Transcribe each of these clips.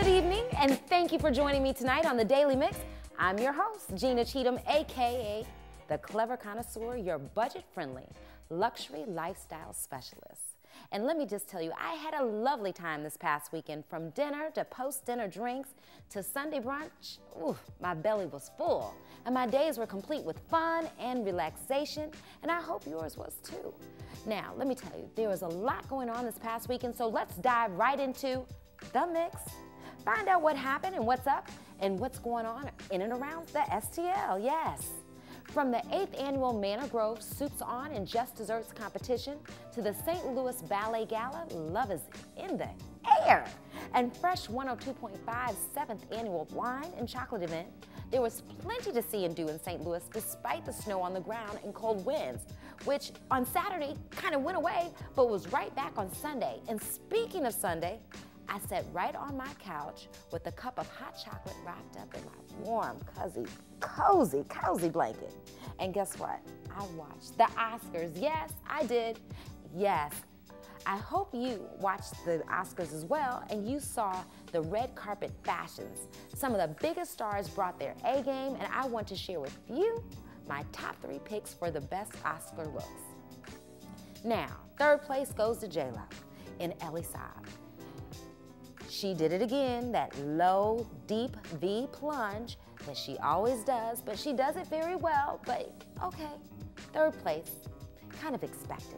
evening, and thank you for joining me tonight on the Daily Mix. I'm your host, Gina Cheatham, aka the Clever Connoisseur, your budget-friendly luxury lifestyle specialist. And let me just tell you, I had a lovely time this past weekend, from dinner to post-dinner drinks to Sunday brunch. Ooh, my belly was full, and my days were complete with fun and relaxation, and I hope yours was too. Now, let me tell you, there was a lot going on this past weekend, so let's dive right into the mix. Find out what happened and what's up and what's going on in and around the STL, yes. From the 8th annual Manor Grove Soups On and Just Desserts competition to the St. Louis Ballet Gala, love is in the air. And Fresh 102.5's 7th annual wine and chocolate event, there was plenty to see and do in St. Louis despite the snow on the ground and cold winds, which on Saturday kind of went away, but was right back on Sunday. And speaking of Sunday, I sat right on my couch with a cup of hot chocolate wrapped up in my warm, cozy blanket. And guess what? I watched the Oscars. Yes, I did. Yes. I hope you watched the Oscars as well and you saw the red carpet fashions. Some of the biggest stars brought their A game, and I want to share with you my top 3 picks for the best Oscar looks. Now, 3rd place goes to J-Lo in Ellie Saab. She did it again, that low, deep V plunge that she always does, but she does it very well, but okay. 3rd place, kind of expected.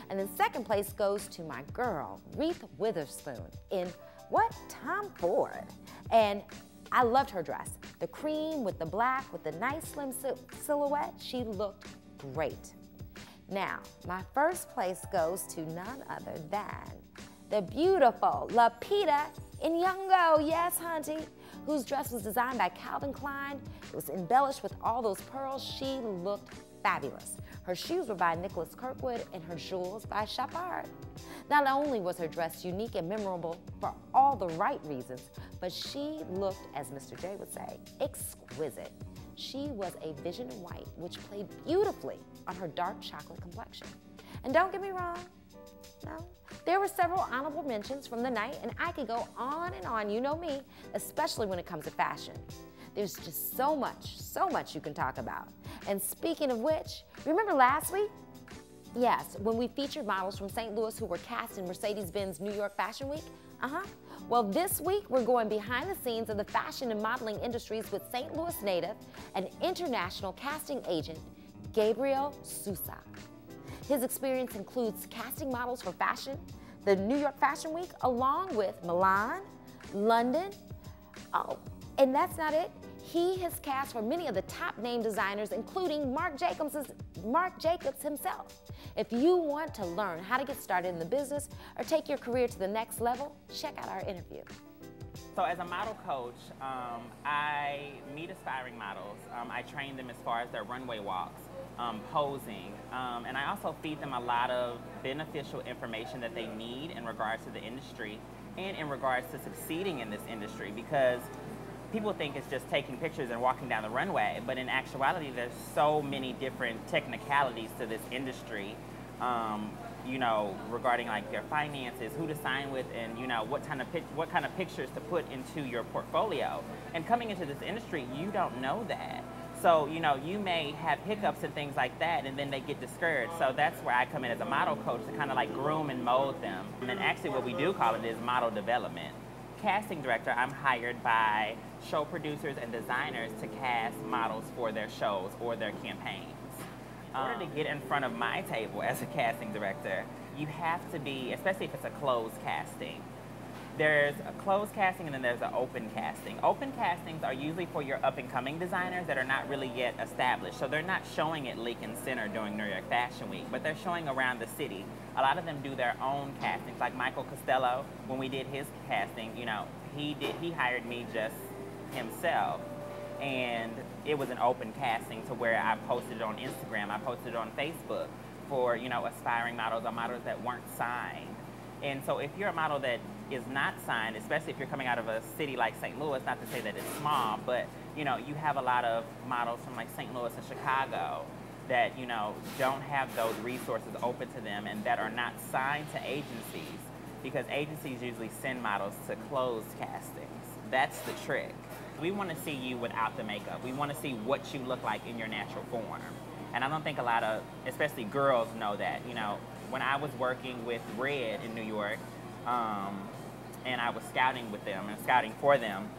And then 2nd place goes to my girl, Reese Witherspoon, in what? Tom Ford. And I loved her dress. The cream with the black, with the nice slim silhouette, she looked great. Now, my 1st place goes to none other than the beautiful Lupita Nyong'o, yes, hunty, whose dress was designed by Calvin Klein. It was embellished with all those pearls. She looked fabulous. Her shoes were by Nicholas Kirkwood and her jewels by Chopard. Not only was her dress unique and memorable for all the right reasons, but she looked, as Mr. J would say, exquisite. She was a vision in white, which played beautifully on her dark chocolate complexion. And don't get me wrong, no. There were several honorable mentions from the night, and I could go on and on, you know me, especially when it comes to fashion. There's just so much you can talk about. And speaking of which, remember last week? Yes, when we featured models from St. Louis who were cast in Mercedes-Benz New York Fashion Week? Well, this week we're going behind the scenes of the fashion and modeling industries with St. Louis native and international casting agent, Gabriel Sousa. His experience includes casting models for fashion, the New York Fashion Week, along with Milan, London. Oh, and that's not it. He has cast for many of the top name designers, including Marc Jacobs himself. If you want to learn how to get started in the business or take your career to the next level, check out our interview. So as a model coach, I meet aspiring models. I train them as far as their runway walks, posing, and I also feed them a lot of beneficial information that they need in regards to the industry and in regards to succeeding in this industry, because people think it's just taking pictures and walking down the runway, but in actuality there's so many different technicalities to this industry, you know, regarding like their finances, who to sign with, and you know what kind of pictures to put into your portfolio. And coming into this industry, you don't know that. So, you know, you may have hiccups and things like that, and then they get discouraged. So that's where I come in as a model coach to kind of like groom and mold them. And then actually what we do call it is model development. Casting director, I'm hired by show producers and designers to cast models for their shows or their campaigns. In order to get in front of my table as a casting director, you have to be, especially if it's a closed casting, there's a closed casting and then there's an open casting. Open castings are usually for your up-and-coming designers that are not really yet established. So they're not showing at Lincoln Center during New York Fashion Week, but they're showing around the city. A lot of them do their own castings, like Michael Costello. When we did his casting, you know, he hired me just himself. And it was an open casting to where I posted it on Instagram, I posted it on Facebook for, you know, aspiring models or models that weren't signed. And so if you're a model that is not signed, especially if you're coming out of a city like St. Louis, not to say that it's small, but you know, you have a lot of models from like St. Louis and Chicago that, you know, don't have those resources open to them and that are not signed to agencies because agencies usually send models to closed castings. That's the trick. We want to see you without the makeup. We want to see what you look like in your natural form. And I don't think a lot of, especially girls, know that. You know, when I was working with Red in New York, and I was scouting with them and scouting for them,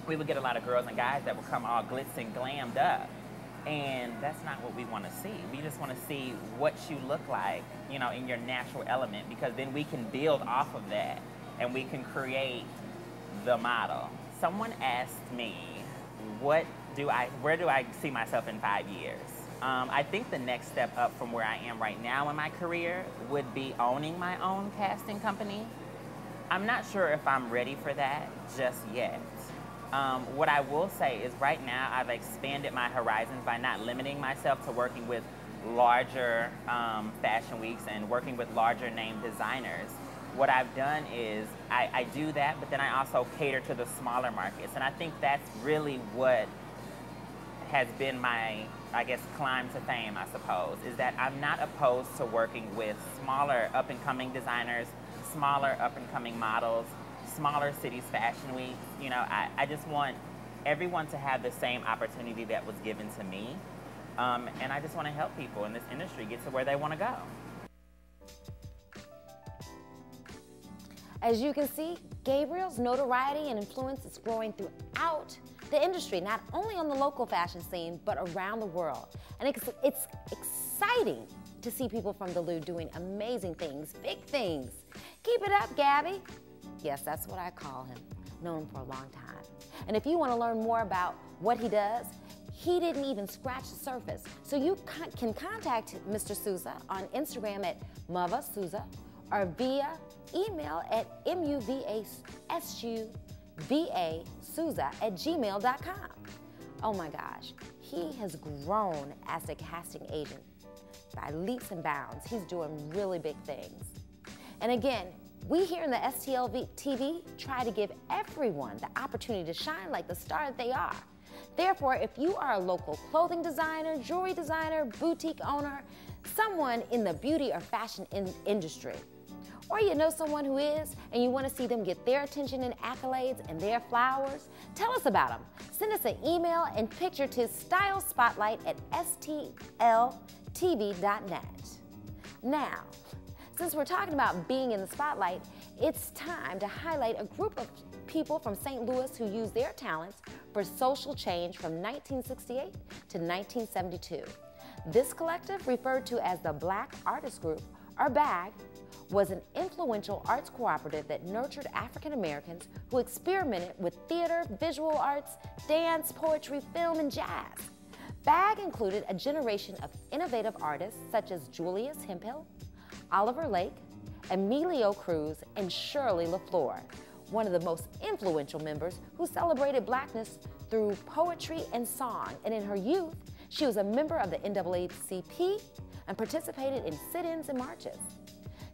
we would get a lot of girls and guys that would come all glitz and glammed up. And that's not what we want to see. We just want to see what you look like, you know, in your natural element, because then we can build off of that and we can create the model. Someone asked me, where do I see myself in 5 years? I think the next step up from where I am right now in my career would be owning my own casting company. I'm not sure if I'm ready for that just yet. What I will say is right now I've expanded my horizons by not limiting myself to working with larger fashion weeks and working with larger name designers. What I've done is I do that, but then I also cater to the smaller markets. And I think that's really what has been my, I guess, climb to fame, I suppose, is that I'm not opposed to working with smaller up-and-coming designers, smaller up-and-coming models, smaller cities fashion weeks. You know, I just want everyone to have the same opportunity that was given to me. And I just want to help people in this industry get to where they want to go. As you can see, Gabriel's notoriety and influence is growing throughout the industry, not only on the local fashion scene, but around the world. And it's exciting to see people from Duluth doing amazing things, big things. Keep it up, Gabby. Yes, that's what I call him. Known him for a long time. And if you want to learn more about what he does, he didn't even scratch the surface. So you can contact Mr. Souza on Instagram at Mava Souza or via email at muvasouza@gmail.com. Oh my gosh, he has grown as a casting agent by leaps and bounds. He's doing really big things. And again, we here in the STL TV try to give everyone the opportunity to shine like the star that they are. Therefore, if you are a local clothing designer, jewelry designer, boutique owner, someone in the beauty or fashion industry, or you know someone who is and you want to see them get their attention and accolades and their flowers, tell us about them. Send us an email and picture to stylespotlight@stltv.net. Now, since we're talking about being in the spotlight, it's time to highlight a group of people from St. Louis who used their talents for social change from 1968 to 1972. This collective, referred to as the Black Artist Group, or BAG, was an influential arts cooperative that nurtured African Americans who experimented with theater, visual arts, dance, poetry, film, and jazz. BAG included a generation of innovative artists such as Julius Hemphill, Oliver Lake, Emilio Cruz, and Shirley LaFleur, one of the most influential members who celebrated Blackness through poetry and song. And in her youth, she was a member of the NAACP and participated in sit-ins and marches.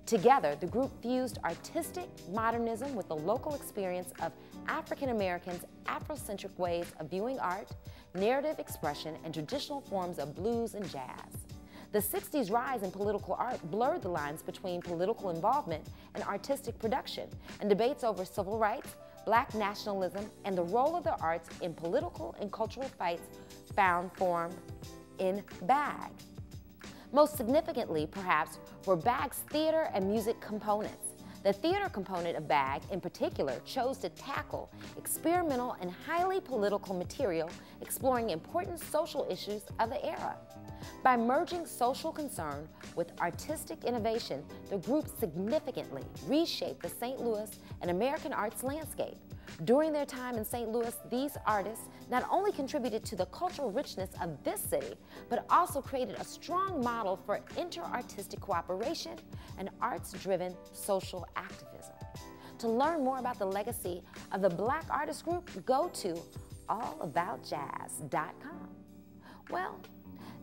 Together, the group fused artistic modernism with the local experience of African Americans' Afrocentric ways of viewing art, narrative expression, and traditional forms of blues and jazz. The 60s rise in political art blurred the lines between political involvement and artistic production, and debates over civil rights, Black nationalism, and the role of the arts in political and cultural fights found form in BAG. Most significantly, perhaps, were BAG's theater and music components. The theater component of BAG, in particular, chose to tackle experimental and highly political material exploring important social issues of the era. By merging social concern with artistic innovation, the group significantly reshaped the St. Louis and American arts landscape. During their time in St. Louis, these artists not only contributed to the cultural richness of this city, but also created a strong model for inter-artistic cooperation and arts-driven social activism. To learn more about the legacy of the Black Artist Group, go to allaboutjazz.com. Well,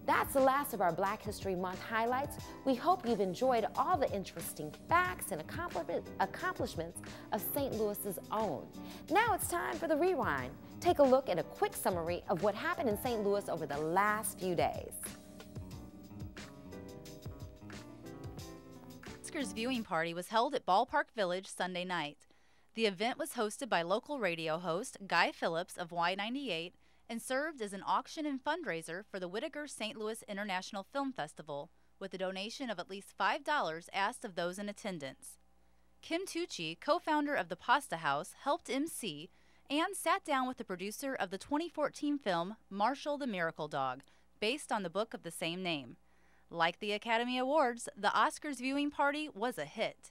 that's the last of our Black History Month highlights. We hope you've enjoyed all the interesting facts and accomplishments of St. Louis's own. Now it's time for the rewind. Take a look at a quick summary of what happened in St. Louis over the last few days. Oscars viewing party was held at Ballpark Village Sunday night. The event was hosted by local radio host Guy Phillips of Y98 and served as an auction and fundraiser for the Whittaker St. Louis International Film Festival, with a donation of at least $5 asked of those in attendance. Kim Tucci, co-founder of the Pasta House, helped MC and sat down with the producer of the 2014 film Marshall the Miracle Dog, based on the book of the same name. Like the Academy Awards, the Oscars viewing party was a hit.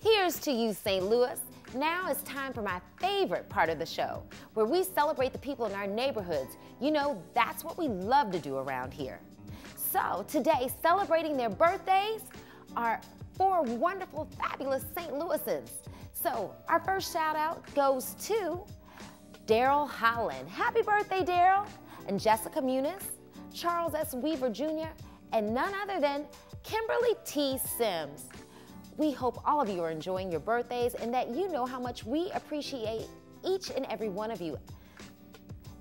Here's to you, St. Louis. Now it's time for my favorite part of the show, where we celebrate the people in our neighborhoods. You know, that's what we love to do around here. So today, celebrating their birthdays are 4 wonderful, fabulous St. Louisans. So our first shout out goes to Daryl Holland. Happy birthday, Daryl. And Jessica Muniz, Charles S. Weaver Jr., and none other than Kimberly T. Sims. We hope all of you are enjoying your birthdays and that you know how much we appreciate each and every one of you.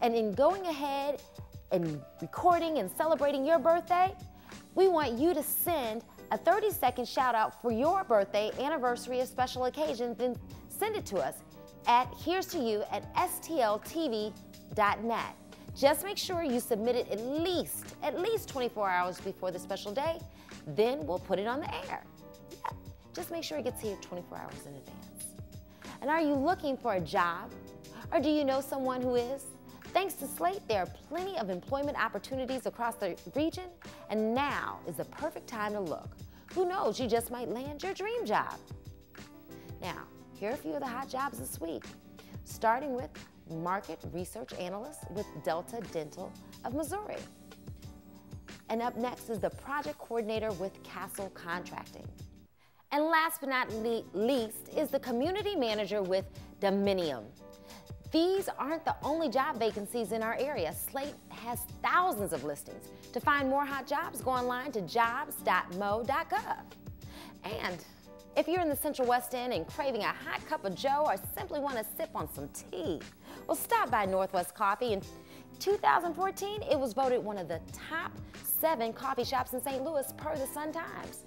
And in going ahead and recording and celebrating your birthday, we want you to send a 30-second shout out for your birthday, anniversary, or special occasion. Then send it to us at here's to you at stltv.net. Just make sure you submit it at least 24 hours before the special day. Then we'll put it on the air. Yeah. Just make sure it gets here 24 hours in advance. And are you looking for a job? Or do you know someone who is? Thanks to Slate, there are plenty of employment opportunities across the region, and now is the perfect time to look. Who knows, you just might land your dream job. Now, here are a few of the hot jobs this week, starting with Market Research Analyst with Delta Dental of Missouri. And up next is the Project Coordinator with Castle Contracting. And last but not least is the Community Manager with Dominium. These aren't the only job vacancies in our area. Slate has thousands of listings. To find more hot jobs, go online to jobs.mo.gov. And if you're in the Central West End and craving a hot cup of joe or simply want to sip on some tea, well, stop by Northwest Coffee. In 2014, it was voted one of the top 7 coffee shops in St. Louis per the Sun-Times.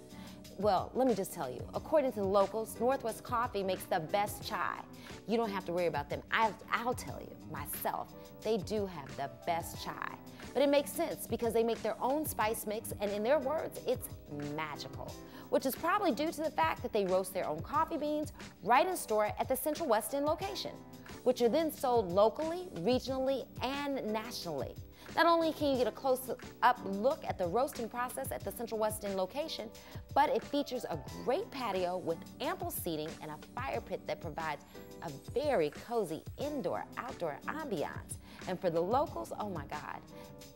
Well, let me just tell you, according to the locals, Northwest Coffee makes the best chai. You don't have to worry about them. I'll tell you, myself, they do have the best chai. But it makes sense because they make their own spice mix, and in their words, it's magical, which is probably due to the fact that they roast their own coffee beans right in store at the Central West End location, which are then sold locally, regionally, and nationally. Not only can you get a close-up look at the roasting process at the Central West End location, but it features a great patio with ample seating and a fire pit that provides a very cozy indoor-outdoor ambiance. And for the locals, oh my God,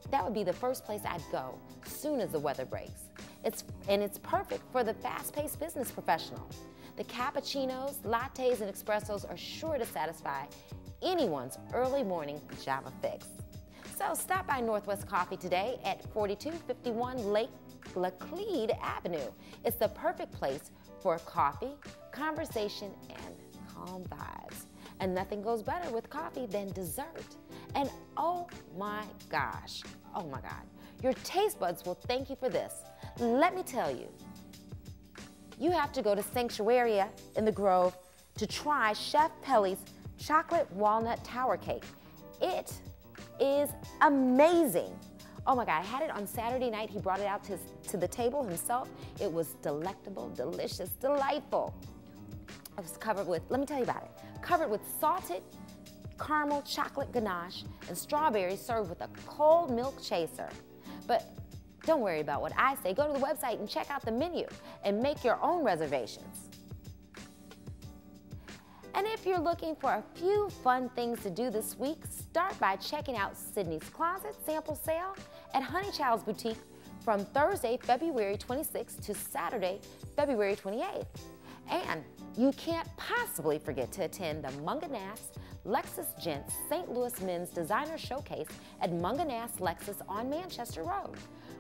that would be the first place I'd go soon as the weather breaks. It's perfect for the fast-paced business professional. The cappuccinos, lattes, and espressos are sure to satisfy anyone's early morning Java fix. So stop by Northwest Coffee today at 4251 Lake Laclede Avenue. It's the perfect place for coffee, conversation, and calm vibes. And nothing goes better with coffee than dessert. And oh my God, your taste buds will thank you for this. Let me tell you, you have to go to Sanctuaria in the Grove to try Chef Pelly's chocolate walnut tower cake. It is amazing. Oh my God, I had it on Saturday night. He brought it out to the table himself. It was delectable, delicious, delightful. It was covered with, let me tell you about it, covered with salted caramel chocolate ganache and strawberries served with a cold milk chaser. But don't worry about what I say. Go to the website and check out the menu and make your own reservations. And if you're looking for a few fun things to do this week, start by checking out Sydney's Closet sample sale at Honeychild's Boutique from Thursday, February 26th to Saturday, February 28th. And you can't possibly forget to attend the Munganast Lexus Gents St. Louis Men's Designer Showcase at Munganast Lexus on Manchester Road.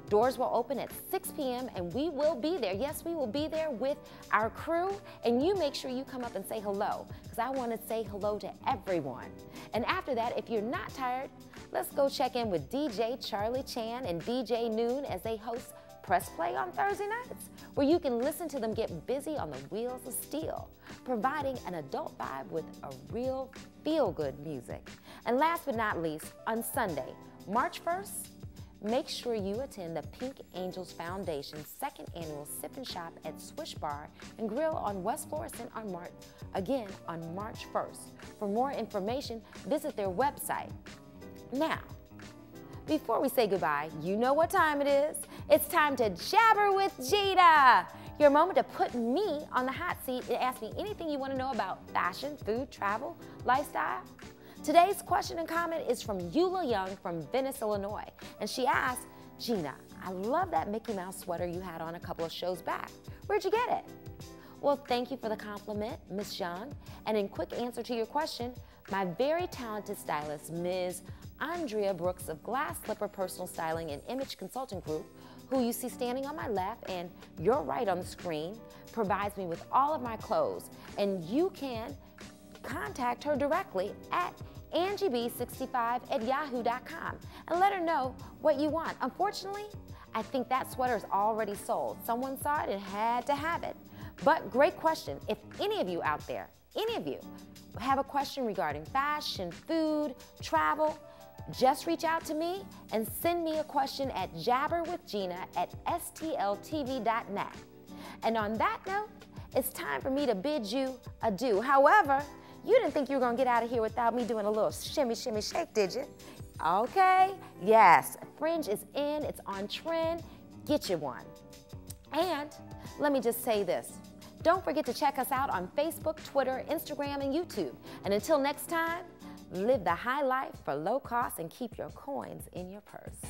Doors will open at 6 p.m. and we will be there. Yes, we will be there with our crew, and you make sure you come up and say hello, because I want to say hello to everyone. And after that, if you're not tired, let's go check in with DJ Charlie Chan and DJ Noon as they host Press Play on Thursday nights, where you can listen to them get busy on the wheels of steel, providing an adult vibe with a real feel-good music. And last but not least, on Sunday, March 1st, make sure you attend the Pink Angels Foundation's second annual Sip and Shop at Swish Bar and Grill on West Florissant on March 1st. For more information, visit their website. Now, before we say goodbye, you know what time it is. It's time to Jabber with Gina, your moment to put me on the hot seat and ask me anything you want to know about fashion, food, travel, lifestyle. Today's question and comment is from Eula Young from Venice, Illinois. And she asked, Gina, I love that Mickey Mouse sweater you had on a couple of shows back. Where'd you get it? Well, thank you for the compliment, Miss Young. And in quick answer to your question, my very talented stylist, Ms. Andrea Brooks of Glass Slipper Personal Styling and Image Consulting Group, who you see standing on my left and your right on the screen, provides me with all of my clothes. And you can contact her directly at angieb65@yahoo.com and let her know what you want. Unfortunately, I think that sweater is already sold. Someone saw it and had to have it. But great question. If any of you out there, any of you, have a question regarding fashion, food, travel, just reach out to me and send me a question at jabberwithgina@stltv.net. And on that note, it's time for me to bid you adieu. However, you didn't think you were gonna get out of here without me doing a little shimmy, shimmy, shake, did you? Okay, yes, fringe is in, it's on trend, get you one. And let me just say this, don't forget to check us out on Facebook, Twitter, Instagram, and YouTube. And until next time, live the high life for low cost and keep your coins in your purse.